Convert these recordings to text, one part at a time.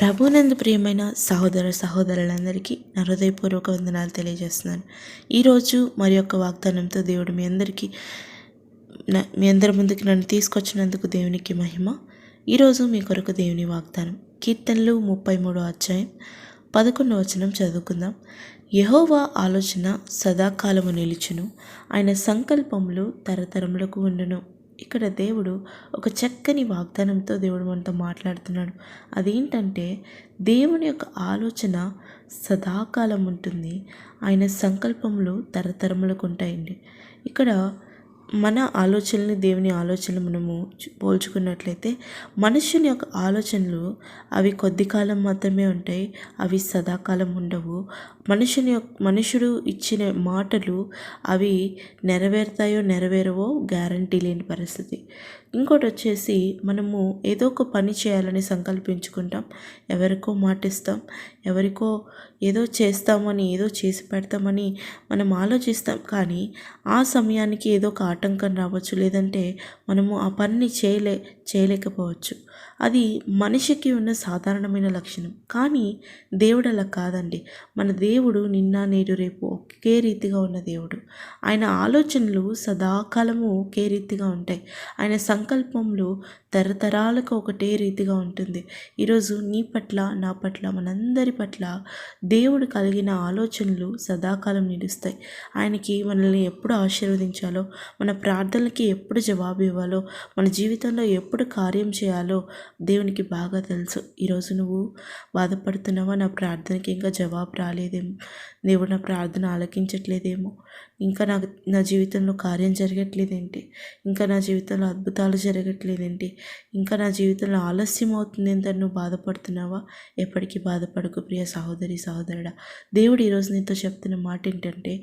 ప్రభునందు ప్రియమైన సహోదర సహోదరులందరికీ నా హృదయపూర్వక వందనాలు తెలియజేస్తున్నాను. ఈరోజు మరి యొక్క వాగ్దానంతో దేవుడు మీ అందరి ముందుకు నన్ను తీసుకొచ్చినందుకు దేవునికి మహిమ. ఈరోజు మీ కొరకు దేవుని వాగ్దానం కీర్తనలు 33వ అధ్యాయం 11వ వచనం చదువుకుందాం. యెహోవా ఆలోచన సదాకాలము నిలుచును, ఆయన సంకల్పములు తరతరములకు ఉండును. ఇక్కడ దేవుడు ఒక చక్కని వాగ్దానంతో దేవుడు మనతో మాట్లాడుతున్నాడు. అదేంటంటే దేవుని యొక్క ఆలోచన సదాకాలం ఉంటుంది, ఆయన సంకల్పములు తరతరములకు ఉంటాయండి. ఇక్కడ మన ఆలోచనలు దేవుని ఆలోచనలు మనము పోల్చుకున్నట్లయితే మనుషుని యొక్క ఆలోచనలు అవి కొద్ది కాలం మాత్రమే ఉంటాయి, అవి సదాకాలం ఉండవు. మనుషుడు ఇచ్చిన మాటలు అవి నెరవేరుతాయో నెరవేరవో గ్యారంటీ లేని పరిస్థితి. ఇంకోటి వచ్చేసి మనము ఏదో ఒక పని చేయాలని సంకల్పించుకుంటాం, ఎవరికో మాటిస్తాం, ఎవరికో ఏదో చేస్తామని ఏదో చేసి పెడతామని మనం ఆలోచిస్తాం. కానీ ఆ సమయానికి ఏదో ఒక ఆటంకం రావచ్చు, లేదంటే మనము ఆ పనిని చేయలేకపోవచ్చు. అది మనిషికి ఉన్న సాధారణమైన లక్షణం. కానీ దేవుడు అలా కాదండి. మన దేవుడు నిన్న నేడు రేపు ఒకే రీతిగా ఉన్న దేవుడు. ఆయన ఆలోచనలు సదాకాలము ఒకే రీతిగా ఉంటాయి. ఆయన సంకల్పంలో తరతరాలకు ఒకటే రీతిగా ఉంటుంది. ఈరోజు నీ పట్ల, నా పట్ల, మనందరి పట్ల దేవుడు కలిగిన ఆలోచనలు సదాకాలం నిలుస్తాయి. ఆయనకి మనల్ని ఎప్పుడు ఆశీర్వదించాలో, మన ప్రార్థనలకి ఎప్పుడు జవాబు ఇవ్వాలో, మన జీవితంలో ఎప్పుడు కార్యం చేయాలో దేవునికి బాగా తెలుసు. ఈరోజు నువ్వు బాధపడుతున్నావా? నా ప్రార్థనకి ఇంకా జవాబు రాలేదేమో, దేవుడు నా ప్రార్థన ఆలకించట్లేదేమో, ఇంకా నా జీవితంలో కార్యం జరగట్లేదేంటి, ఇంకా నా జీవితంలో అద్భుతాలు జరగట్లేదేంటి, ఇంకా నా జీవితంలో ఆలస్యం అవుతుంది ఏంటని నువ్వు బాధపడుతున్నావా? ఎప్పటికీ బాధపడకు ప్రియ సహోదరి సహోదరుడా. దేవుడు ఈరోజు నీతో చెప్తున్న మాట ఏంటంటే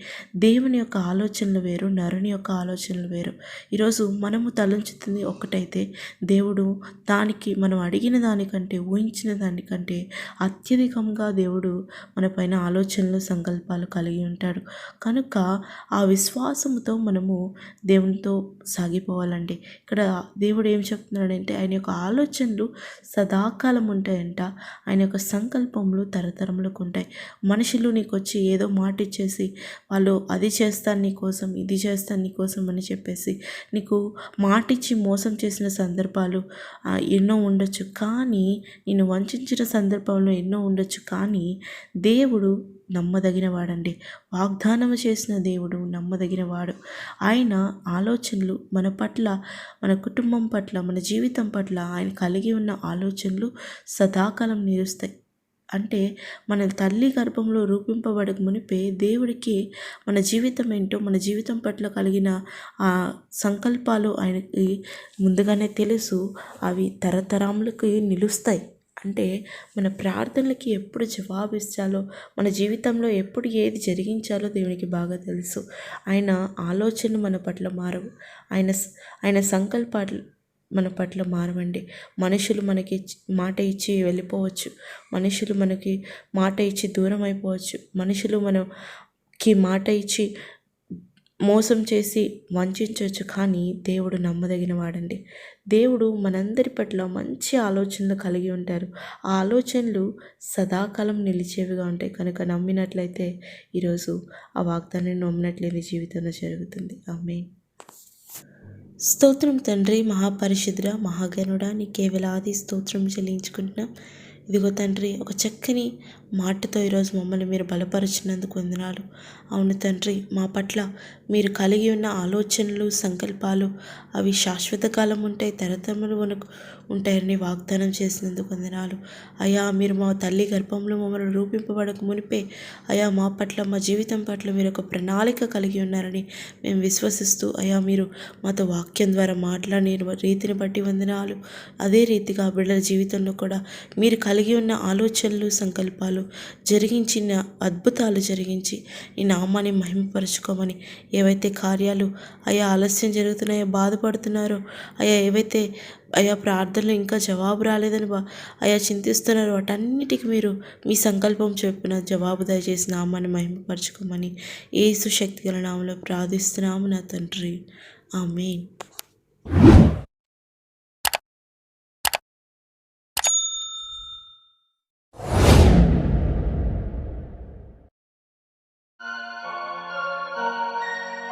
దేవుని యొక్క ఆలోచనలు వేరు, నరుని యొక్క ఆలోచనలు వేరు. ఈరోజు మనము తలంచుతుంది ఒక్కటైతే దేవుడు దానికి మనం అడిగిన దానికంటే, ఊహించిన దానికంటే అత్యధికంగా దేవుడు మన పైన ఆలోచనలు, సంకల్పాలు కలిగి ఉంటాడు. కనుక ఆ విశ్వాసంతో మనము దేవునితో సాగిపోవాలండి. ఇక్కడ దేవుడు ఏం చెప్తున్నాడంటే ఆయన యొక్క ఆలోచనలు సదాకాలం ఉంటాయంట, ఆయన యొక్క సంకల్పములు తరతరములకు ఉంటాయి. మనుషులు నీకు వచ్చి ఏదో మాట ఇచ్చేసి వాళ్ళు అది చేస్తాను నీకోసం, ఇది చేస్తాను నీకోసం అని చెప్పేసి నీకు మాటిచ్చి మోసం చేసిన సందర్భాలు ఎన్నో ఉండొచ్చు. కానీ నేను వంచిన సందర్భంలో ఎన్నో ఉండొచ్చు. కానీ దేవుడు నమ్మదగిన వాడండి. వాగ్దానం చేసిన దేవుడు నమ్మదగిన వాడు. ఆయన ఆలోచనలు మన పట్ల, మన కుటుంబం పట్ల, మన జీవితం పట్ల ఆయన కలిగి ఉన్న ఆలోచనలు సదాకాలం నిలుస్తాయి. అంటే మన తల్లి గర్భంలో రూపింపబడక మునిపే దేవుడికి మన జీవితం ఏంటో, మన జీవితం పట్ల కలిగిన ఆ సంకల్పాలు ఆయనకి ముందుగానే తెలుసు. అవి తరతరాములకి నిలుస్తాయి. అంటే మన ప్రార్థనలకి ఎప్పుడు జవాబు ఇచ్చాలో, మన జీవితంలో ఎప్పుడు ఏది జరిగించాలో దేవునికి బాగా తెలుసు. ఆయన ఆలోచన మన పట్ల మారవు, ఆయన సంకల్పాలు మన పట్ల మారవండి. మనుషులు మనకి మాట ఇచ్చి వెళ్ళిపోవచ్చు, మనుషులు మనకి మాట ఇచ్చి దూరం అయిపోవచ్చు, మనుషులు మనకి మాట ఇచ్చి మోసం చేసి వంచవచ్చు. కానీ దేవుడు నమ్మదగిన వాడండి. దేవుడు మనందరి పట్ల మంచి ఆలోచనలు కలిగి ఉంటారు. ఆ ఆలోచనలు సదాకాలం నిలిచేవిగా ఉంటాయి. కనుక నమ్మినట్లయితే ఈరోజు ఆ వాగ్దానాన్ని నమ్మినట్లయితే జీవితంలో జరుగుతుంది. ఆమేన్. స్తోత్రం తండ్రి, మహాపరిశుద్ధుడా, మహాగణుడా, నీకే వేలాది స్తోత్రం చెల్లించుకుంటున్నాం. ఇదిగో తండ్రి, ఒక చక్కని మాటతో ఈరోజు మమ్మల్ని మీరు బలపరిచినందుకు వందనాలు. అవును తండ్రి, మా పట్ల మీరు కలిగి ఉన్న ఆలోచనలు, సంకల్పాలు అవి శాశ్వత కాలం ఉంటాయి, తరతరములు మనకు ఉంటాయని వాగ్దానం చేసినందుకు వందనాలు. అయ్యా, మీరు మా తల్లి గర్భంలో మమ్మల్ని రూపింపబడక మునిపే అయ్యా మా పట్ల, మా జీవితం పట్ల మీరు ఒక ప్రణాళిక కలిగి ఉన్నారని మేము విశ్వసిస్తూ, అయ్యా మీరు మాతో వాక్యం ద్వారా మాట్లాడిన రీతిని బట్టి వందనాలు. అదే రీతిగా బిడ్డల జీవితంలో కూడా మీరు కలిగి ఉన్న ఆలోచనలు, సంకల్పాలు జరిగించిన అద్భుతాలు జరిగించి ఈ నామాన్ని మహిమపరచుకోమని, ఏవైతే కార్యాలు అయ్యా ఆలస్యం జరుగుతున్నాయో, బాధపడుతున్నారో, ఏవైతే ప్రార్థనలు ఇంకా జవాబు రాలేదని అయ్యా చింతిస్తున్నారో, వాటన్నిటికీ మీరు మీ సంకల్పం చెప్పిన జవాబు దయచేసి నామాన్ని మహిమపరచుకోమని యేసు శక్తిగల నామములో ప్రార్థిస్తున్నాము నా తండ్రి. ఆమేన్.